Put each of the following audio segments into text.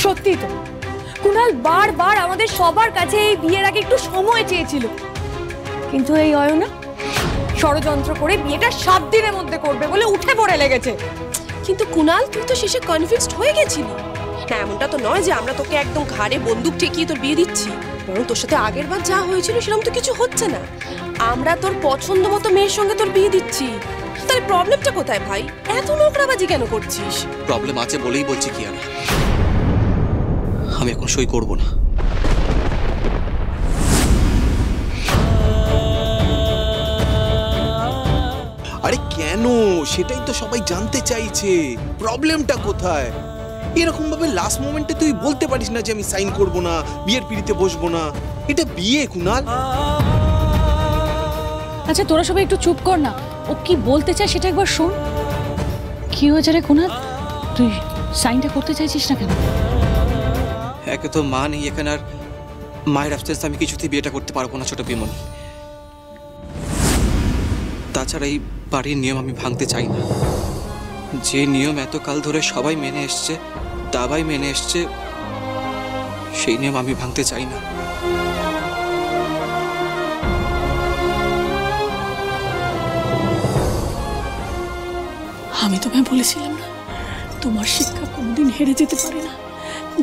সত্যি তো কুনাল বারবার আমাদের সবার কাছে এই বিয়ের আগে একটু সময় চেয়েছিল, কিন্তু এই অয়না ষড়যন্ত্র করে বিয়েটা 7 দিনের মধ্যে করবে বলে উঠে পড়ে লেগেছে। কিন্তু কুনাল, তুই তো শেষে কনফিউজড হয়ে গেছিলি। না, এমনটা তো নয় যে আমরা তোকে একদম ঘাড়ে বন্দুক ঠেকিয়ে তোর বিয়ে দিচ্ছি। বরং তোর সাথে আগের বার যা হয়েছিল সেরকম তো কিছু হচ্ছে না। আমরা তোর পছন্দ মতো মেয়ের সঙ্গে তোর বিয়ে দিচ্ছি। তাহলে প্রবলেমটা কোথায় ভাই? এত নোংরাবাজি কেন করছিস? প্রবলেম আছে বলেই বলছি কি আমি এখন সই করব না। আরে কেন, সেটাই তো সবাই জানতে চাইছে, প্রবলেমটা কোথায়? এরকম ভাবে লাস্ট মোমেন্টে তুই বলতে পারিস না যে আমি সাইন করব না, বিয়ের পিড়িতে বসবো না। এটা বিয়ে কুনাল। আচ্ছা তোরা সবাই একটু চুপ কর না, ও কি বলতে চায় সেটা একবার শোন। কি হয়েছে রে কুনাল, তুই সাইনটা করতে চাইছিস না কেন? একে তো মা নেই এখানে, আর মায়ের অ্যাবসেন্স আমি কিছুতেই বিয়েটা করতে পারবো না ছোট বিমনি। তাছাড়া এই বাড়ির নিয়ম আমি ভাঙতে চাই না। যে নিয়ম এতকাল ধরে সবাই মেনে এসছে, দাবাই মেনে এসছে, সেই নিয়ম আমি ভাঙতে চাই না। আমি তোমায় বলেছিলাম না তোমার শিক্ষা কোনদিন হেরে যেতে পারে না।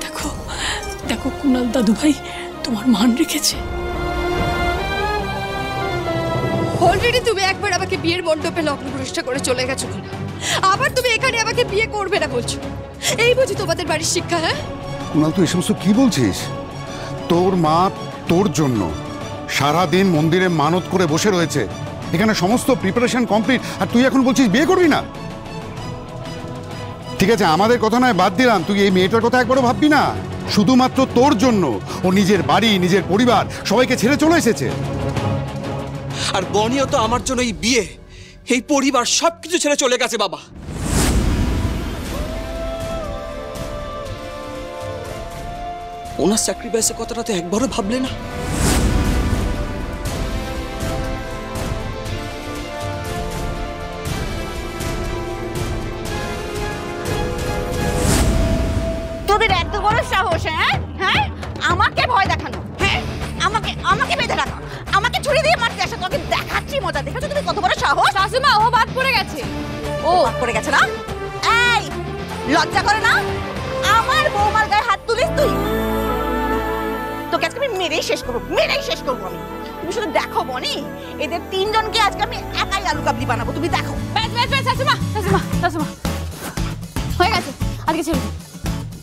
দেখো দেখো কুনাল দাদু ভাই তোমার মান রেখেছে। অলরেডি তুমি একবার আমাকে বিয়ের মণ্ডপে লগ্ন প্রতিষ্ঠা করে চলে গেছো, আবার তুমি এখানে আমাকে বিয়ে করবে না বলছো। এই বুঝি তোমাদের বাড়ির শিক্ষা? হ্যাঁ কুনাল, তুই এই সমস্ত কি বলছিস? তোর মা তোর জন্য সারাদিন মন্দিরে মানত করে বসে রয়েছে, এখানে সমস্ত প্রিপারেশন কমপ্লিট, আর তুই এখন বলছিস বিয়ে করবি না? ঠিক আছে, আমাদের কথা নয় বাদ দিলাম, তুই এই মেয়েটার কথা একবারও ভাববি না? শুধুমাত্র তোর জন্য ও নিজের বাড়ি, নিজের পরিবার সবাইকে ছেড়ে চলে এসেছে। আর বনিও তো আমার জন্য এই বিয়ে, এই পরিবার সবকিছু ছেড়ে চলে গেছে বাবা। ওনার স্যাক্রিফাইসের কথাটা তো একবারও ভাবলে না? তোদের এত বড় সাহস? হ্যাঁ হ্যাঁ, আমাকে ভয় দেখানো, হ্যাঁ আমাকে আমাকে বেঁধে রাখা, আমাকে ছুরি দিয়ে মারতে আসা, তোকে দেখাচ্ছি মজা। দেখেছো তুমি কত বড় সাহস? শাশুমা, ও বাদ পড়ে গেছে। ও বাদ পড়ে গেছে না? এই লজ্জা করে না আমার বৌমার গায়ে হাত তুলিস তুই? তোকে আজকে আমি মেরেই শেষ করবো, মেরেই শেষ করবো আমি। তুমি শুধু দেখো বনি, এদের 3 জনকে আজকে আমি একাই আলু কাবলি বানাবো, তুমি দেখো। ব্যাস ব্যাস ব্যাস শাশুমা, শাশুমা, শাশুমা, হয়ে গেছে, আজকে ছেড়ে দিন।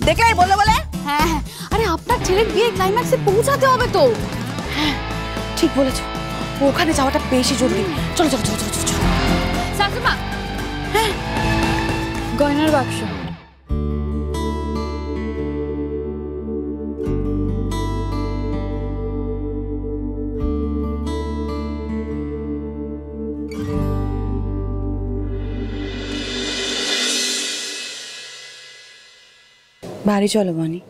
দেখলে বলে বলে? হ্যাঁ হ্যাঁ, আরে আপনার ছেলের বিয়ে ক্লাইম্যাক্সে পৌঁছাতে হবে তো। হ্যাঁ ঠিক বলেছো, ওখানে যাওয়াটা বেশি জরুরি। চলো চলো চলো চলো চলো। শাশুমা, হ্যাঁ গয়নার বাক্স। বাড়ি চলো বনি।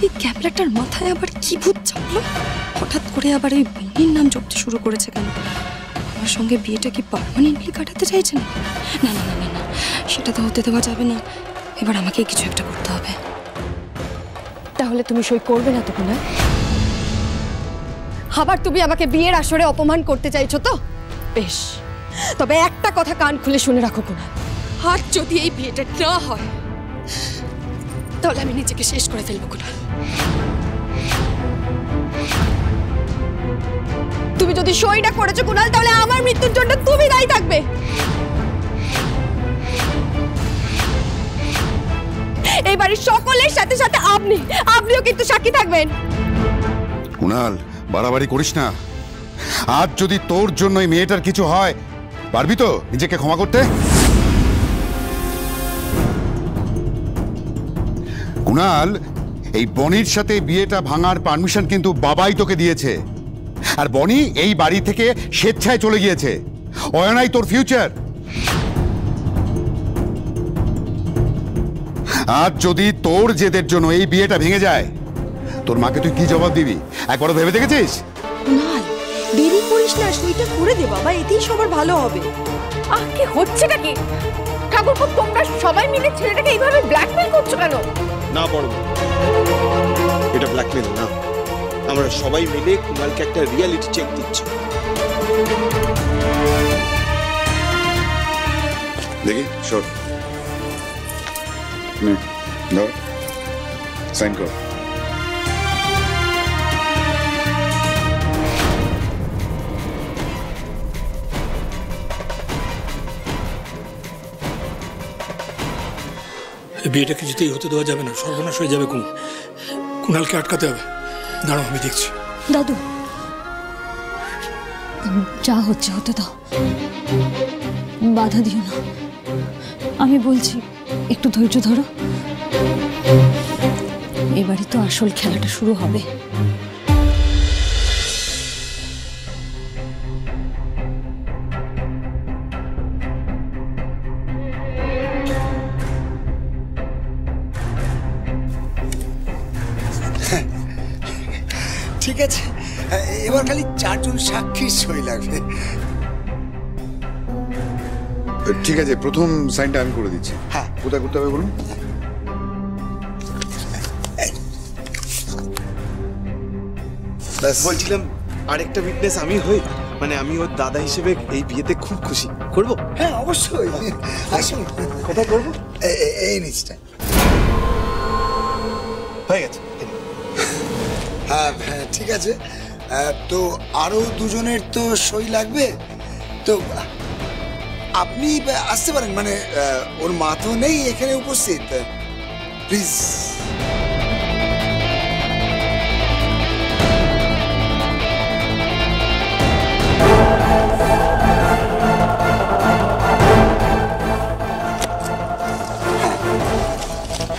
এই ক্যাবলাটার মাথায় আবার কি ভূত চাপলো? হঠাৎ করে আবার এই বনির নাম জপতে শুরু করেছে কেন? আমার সঙ্গে বিয়েটা কি পার্মানেন্টলি কাটাতে চাইছেন? না না না না না, সেটা তো হতে দেওয়া যাবে না। এবার আমাকে কিছু একটা করতে হবে। তাহলে তুমি সই করবে না তো কুনাল? আবার তুমি আমাকে বিয়ের আসরে অপমান করতে চাইছো তো? বেশ, তবে একটা কথা কান খুলে শুনে রাখো কুনাল, আর যদি এই বিয়েটা না হয় তাহলে আমি নিজেকে শেষ করে ফেলবো কুনাল। তুমি যদি সই না করেছো কুনাল, তাহলে আমার মৃত্যুর জন্য তুমি দায়ী থাকবে। এই বাড়ির সকলের সাথে সাথে আপনিও কিন্তু সাক্ষী থাকবেন। কুনাল, বাড়াবাড়ি করিস না। আজ যদি তোর জন্য এই মেয়েটার কিছু হয়, পারবি তো নিজেকে ক্ষমা করতে? কুনাল, এই বনির সাথে বিয়েটা ভাঙার পারমিশন কিন্তু বাবাই তোকে দিয়েছে। আর বনি এই বাড়ি থেকে স্বেচ্ছায় চলে গিয়েছে। অয়নাই তোর ফিউচার। আজ যদি তোর জেদের জন্য এই বিয়েটা ভেঙে যায়, তোর মাকে তুই কি জবাব দিবি একবারও ভেবে দেখেছিস? কুনাল, দেরি করিস না, সইটা করে দে বাবা, এতেই সবার ভালো হবে। কি হচ্ছেটা কি? ঠাকুরপো, তোমরা সবাই মিলে ছেলেটাকে এইভাবে ব্ল্যাকমেল করছো কেন? না বড়, এটা ব্ল্যাকমেল না। আমরা সবাই মিলে কুনালকে একটা রিয়ালিটি চেক দিচ্ছি। দেখি শোন, ধর সাইন কর। বিয়েটা কিছুতেই হতে দেওয়া যাবে না, সর্বনাশ হয়ে যাবে। কুনালকে আটকাতে হবে। দাঁড়াও, আমি দেখছি। দাদু, যা হচ্ছে হতে দাও, বাধা দিও না। আমি বলছি একটু ধৈর্য ধরো। এবারই তো আসল খেলাটা শুরু হবে। ঠিক আছে, এবার খালি 4 জন সাক্ষীর সই লাগবে। ঠিক আছে, প্রথম সাইনটা আমি করে দিচ্ছি। হ্যাঁ, কোথায় করতে হবে বলুন? বলছিলাম আরেকটা উইটনেস আমি হই, মানে আমি ওর দাদা হিসেবে এই বিয়েতে খুব খুশি। করবো? হ্যাঁ অবশ্যই, আসুন। কোথায় করবো? এই নিচটা। হয়ে গেছে। হ্যাঁ হ্যাঁ, ঠিক আছে। তো আরো 2 জনের তো সই লাগবে। তো আপনি আসতে পারেন, মানে ওর মা তো নেই এখানে উপস্থিত। প্লিজ।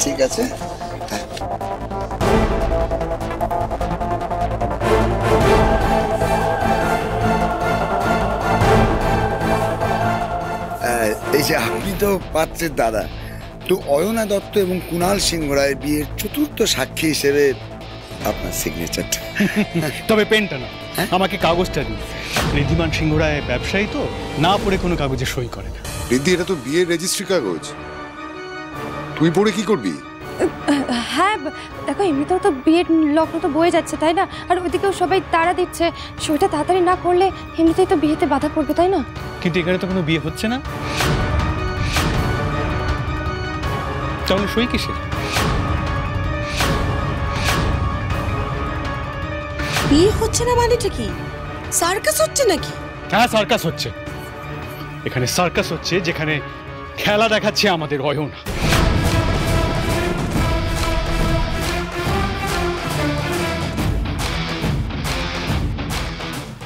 ঠিক আছে। এই যে আপনি তো পাত্রের দাদা, তো অয়না দত্ত এবং কুনাল সিংহ রায়ের বিয়ের 4র্থ সাক্ষী হিসেবে আপনার সিগনেচারটা। তবে পেনটা না, আমাকে কাগজটা দিন। ঋদ্ধিমান সিংহ রায় ব্যবসায়ী তো, না পড়ে কোনো কাগজে সই করে না। রিদ্ধি, এটা তো বিয়ের রেজিস্ট্রি কাগজ, তুই পড়ে কি করবি? হ্যাঁ দেখো, এমনিতেও তো বিয়ের লগ্ন তো বয়ে যাচ্ছে, তাই না? আর ওইদিকেও সবাই তাড়া দিচ্ছে। সইটা তাড়াতাড়ি না করলে এমনিতেই তো বিয়েতে বাধা পড়বে, তাই না? কিন্তু এখানে তো কোনো বিয়ে হচ্ছে না, তাহলে সই কিসের? বিয়ে হচ্ছে না মানেটা কি? সার্কাস হচ্ছে নাকি? হ্যাঁ, সার্কাস হচ্ছে। এখানে সার্কাস হচ্ছে, যেখানে খেলা দেখাচ্ছে আমাদের অয়না।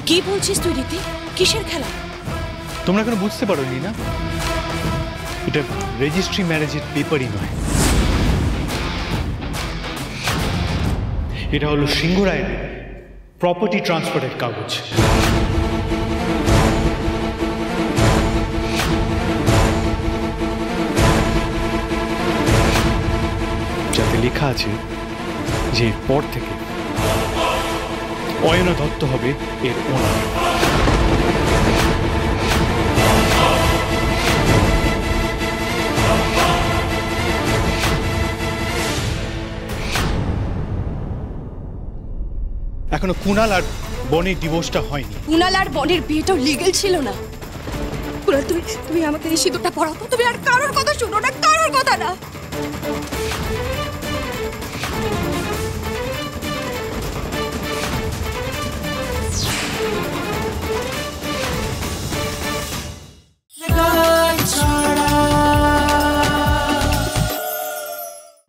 কি বলছিস তুই রীতি? কিসের খেলা? তোমরা কেন বুঝতে পারোনি না? এটা রেজিস্ট্রি ম্যারেজের পেপারই নয়, এটা হলো সিংহ রায়ের প্রপার্টি ট্রান্সফারের কাগজ। যাতে লেখা আছে যে পর থেকে অয়না দত্ত হবে এর ওনার। এখনো কুনাল আর বনির ডিভোর্সটা হয়নি। কুনাল আর বনির বিয়েটাও লিগ্যাল ছিল না। কুনাল, তুমি আমাকে এই সিঁদুরটা পরাও। তুমি আর কারোর কথা শুনো না, কারোর কথা না।